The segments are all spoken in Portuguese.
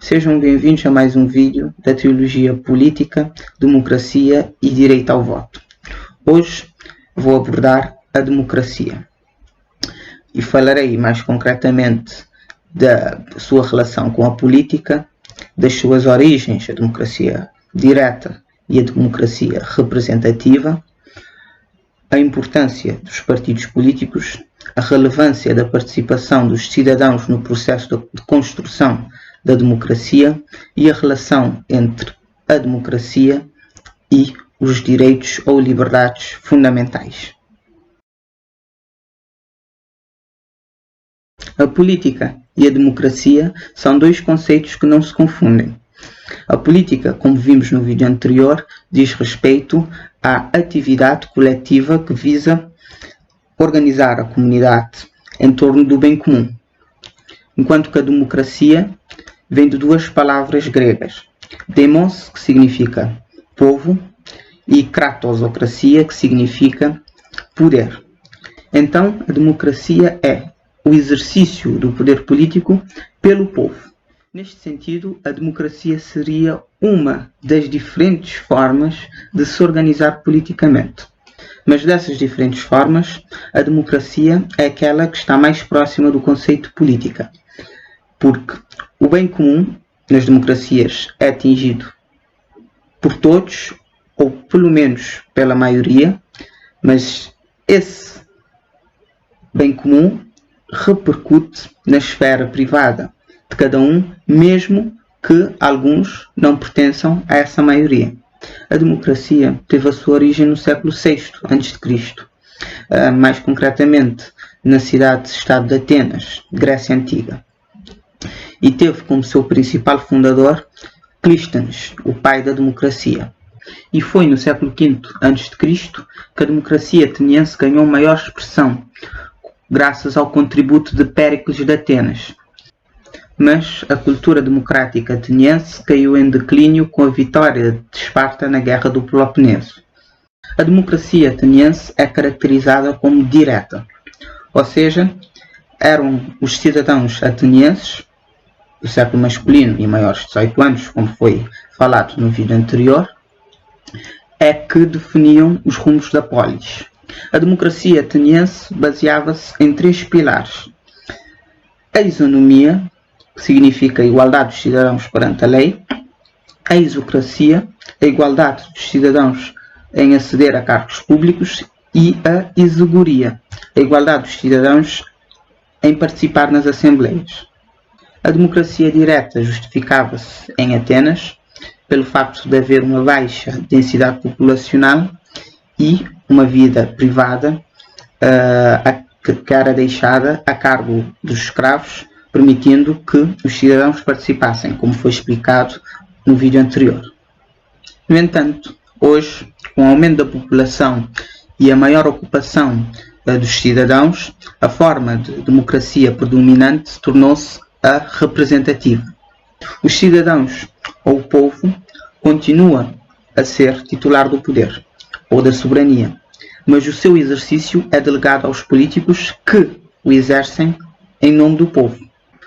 Sejam bem-vindos a mais um vídeo da Teologia Política, Democracia e Direito ao Voto. Hoje vou abordar a democracia e falarei mais concretamente da sua relação com a política, das suas origens, a democracia direta e a democracia representativa, a importância dos partidos políticos, a relevância da participação dos cidadãos no processo de construção da democracia e a relação entre a democracia e os direitos ou liberdades fundamentais. A política e a democracia são dois conceitos que não se confundem. A política, como vimos no vídeo anterior, diz respeito à atividade coletiva que visa organizar a comunidade em torno do bem comum, enquanto que a democracia vem de duas palavras gregas, demos, que significa povo, e kratosocracia, que significa poder. Então, a democracia é o exercício do poder político pelo povo. Neste sentido, a democracia seria uma das diferentes formas de se organizar politicamente. Mas dessas diferentes formas, a democracia é aquela que está mais próxima do conceito de política, porque o bem comum nas democracias é atingido por todos, ou pelo menos pela maioria, mas esse bem comum repercute na esfera privada de cada um, mesmo que alguns não pertençam a essa maioria. A democracia teve a sua origem no século VI a.C., mais concretamente na cidade-estado de Atenas, Grécia Antiga, e teve como seu principal fundador Clístenes, o pai da democracia. E foi no século V a.C. que a democracia ateniense ganhou maior expressão, graças ao contributo de Péricles de Atenas. Mas a cultura democrática ateniense caiu em declínio com a vitória de Esparta na Guerra do Peloponeso. A democracia ateniense é caracterizada como direta, ou seja, eram os cidadãos atenienses do século masculino e maiores de 18 anos, como foi falado no vídeo anterior, é que definiam os rumos da polis. A democracia ateniense baseava-se em três pilares: a isonomia, que significa a igualdade dos cidadãos perante a lei; a isocracia, a igualdade dos cidadãos em aceder a cargos públicos; e a isogoria, a igualdade dos cidadãos em participar nas assembleias. A democracia direta justificava-se em Atenas pelo facto de haver uma baixa densidade populacional e uma vida privada que era deixada a cargo dos escravos, permitindo que os cidadãos participassem, como foi explicado no vídeo anterior. No entanto, hoje, com o aumento da população e a maior ocupação dos cidadãos, a forma de democracia predominante tornou-se a representativa. Os cidadãos, ou o povo, continua a ser titular do poder, ou da soberania, mas o seu exercício é delegado aos políticos que o exercem em nome do povo.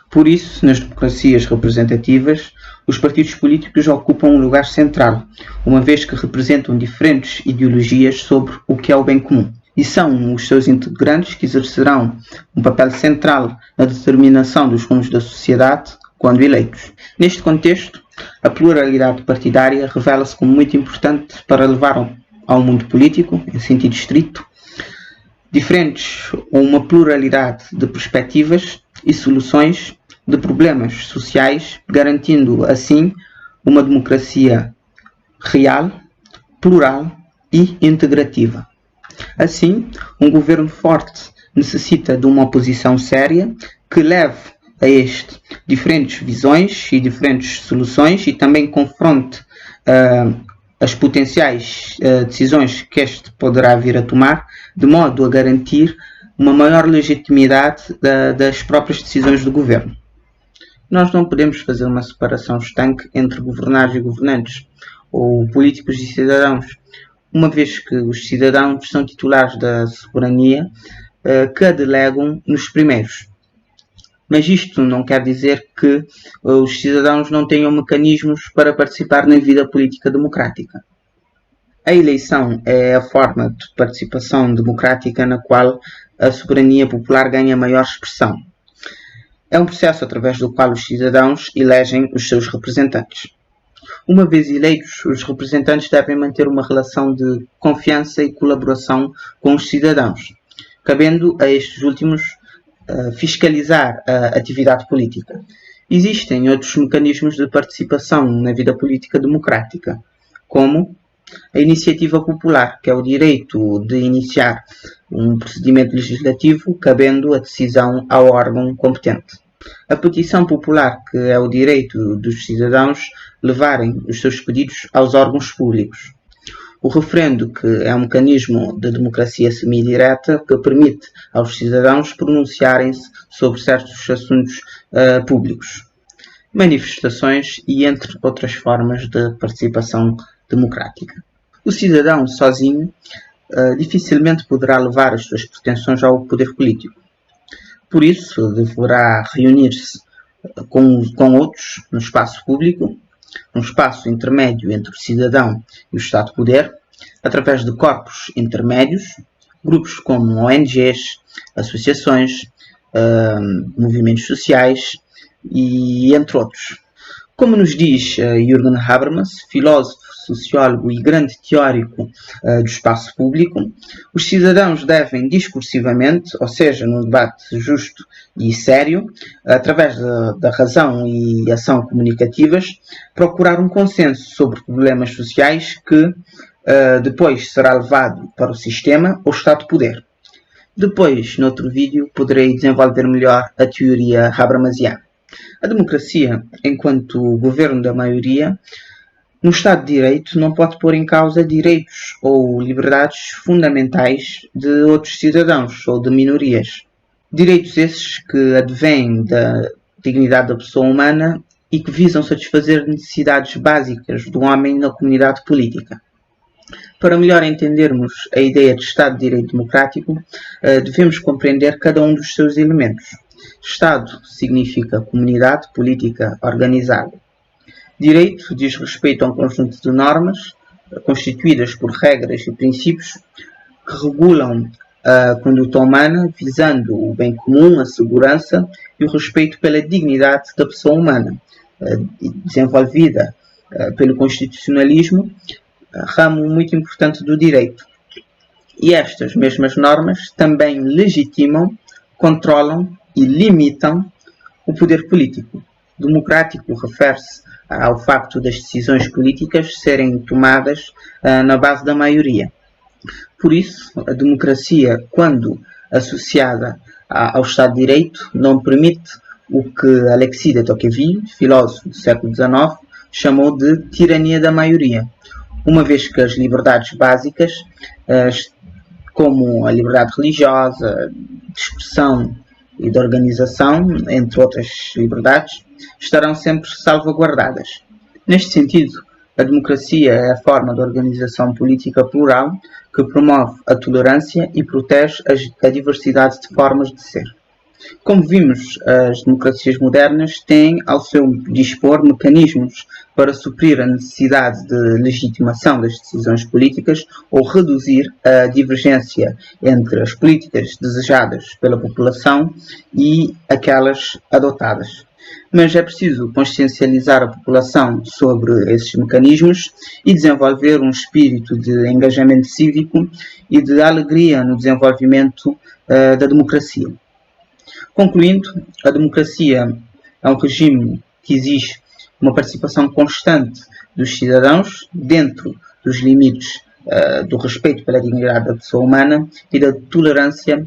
Por isso, nas democracias representativas, os partidos políticos ocupam um lugar central, uma vez que representam diferentes ideologias sobre o que é o bem comum, e são os seus integrantes que exercerão um papel central na determinação dos rumos da sociedade quando eleitos. Neste contexto, a pluralidade partidária revela-se como muito importante para levar ao mundo político, em sentido estrito, diferentes ou uma pluralidade de perspectivas e soluções de problemas sociais, garantindo assim uma democracia real, plural e integrativa. Assim, um governo forte necessita de uma oposição séria que leve a este diferentes visões e diferentes soluções e também confronte as potenciais decisões que este poderá vir a tomar, de modo a garantir uma maior legitimidade das próprias decisões do governo. Nós não podemos fazer uma separação estanque entre governados e governantes, ou políticos e cidadãos, uma vez que os cidadãos são titulares da soberania que a delegam nos primeiros. Mas isto não quer dizer que os cidadãos não tenham mecanismos para participar na vida política democrática. A eleição é a forma de participação democrática na qual a soberania popular ganha maior expressão. É um processo através do qual os cidadãos elegem os seus representantes. Uma vez eleitos, os representantes devem manter uma relação de confiança e colaboração com os cidadãos, cabendo a estes últimos fiscalizar a atividade política. Existem outros mecanismos de participação na vida política democrática, como a iniciativa popular, que é o direito de iniciar um procedimento legislativo, cabendo a decisão ao órgão competente. A petição popular, que é o direito dos cidadãos levarem os seus pedidos aos órgãos públicos. O referendo, que é um mecanismo de democracia semidireta que permite aos cidadãos pronunciarem-se sobre certos assuntos públicos. Manifestações e entre outras formas de participação democrática. O cidadão sozinho dificilmente poderá levar as suas pretensões ao poder político. Por isso, deverá reunir-se com outros no espaço público, um espaço intermédio entre o cidadão e o Estado Poder, através de corpos intermédios, grupos como ONGs, associações, movimentos sociais e entre outros. Como nos diz Jürgen Habermas, filósofo, sociólogo e grande teórico do espaço público, os cidadãos devem discursivamente, ou seja, num debate justo e sério, através da razão e ação comunicativas, procurar um consenso sobre problemas sociais que depois será levado para o sistema ou Estado Poder. Depois, noutro vídeo, poderei desenvolver melhor a teoria habermasiana. A democracia, enquanto governo da maioria, no Estado de Direito não pode pôr em causa direitos ou liberdades fundamentais de outros cidadãos ou de minorias. Direitos esses que advêm da dignidade da pessoa humana e que visam satisfazer necessidades básicas do homem na comunidade política. Para melhor entendermos a ideia de Estado de Direito Democrático, devemos compreender cada um dos seus elementos. Estado significa comunidade política organizada. Direito diz respeito a um conjunto de normas constituídas por regras e princípios que regulam a conduta humana, visando o bem comum, a segurança e o respeito pela dignidade da pessoa humana, desenvolvida pelo constitucionalismo, ramo muito importante do direito. E estas mesmas normas também legitimam, controlam e limitam o poder político. Democrático refere-se ao facto das decisões políticas serem tomadas na base da maioria. Por isso, a democracia, quando associada ao Estado de Direito, não permite o que Alexis de Tocqueville, filósofo do século XIX, chamou de tirania da maioria, uma vez que as liberdades básicas, como a liberdade religiosa, de expressão e de organização, entre outras liberdades, estarão sempre salvaguardadas. Neste sentido, a democracia é a forma de organização política plural que promove a tolerância e protege a diversidade de formas de ser. Como vimos, as democracias modernas têm ao seu dispor mecanismos para suprir a necessidade de legitimação das decisões políticas ou reduzir a divergência entre as políticas desejadas pela população e aquelas adotadas. Mas é preciso consciencializar a população sobre esses mecanismos e desenvolver um espírito de engajamento cívico e de alegria no desenvolvimento da democracia. Concluindo, a democracia é um regime que exige uma participação constante dos cidadãos dentro dos limites do respeito pela dignidade da pessoa humana e da tolerância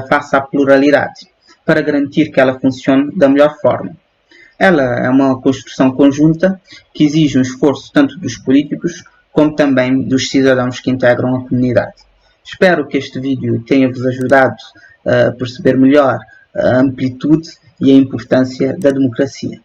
face à pluralidade, para garantir que ela funcione da melhor forma. Ela é uma construção conjunta que exige um esforço tanto dos políticos como também dos cidadãos que integram a comunidade. Espero que este vídeo tenha-vos ajudado a perceber melhor a amplitude e a importância da democracia.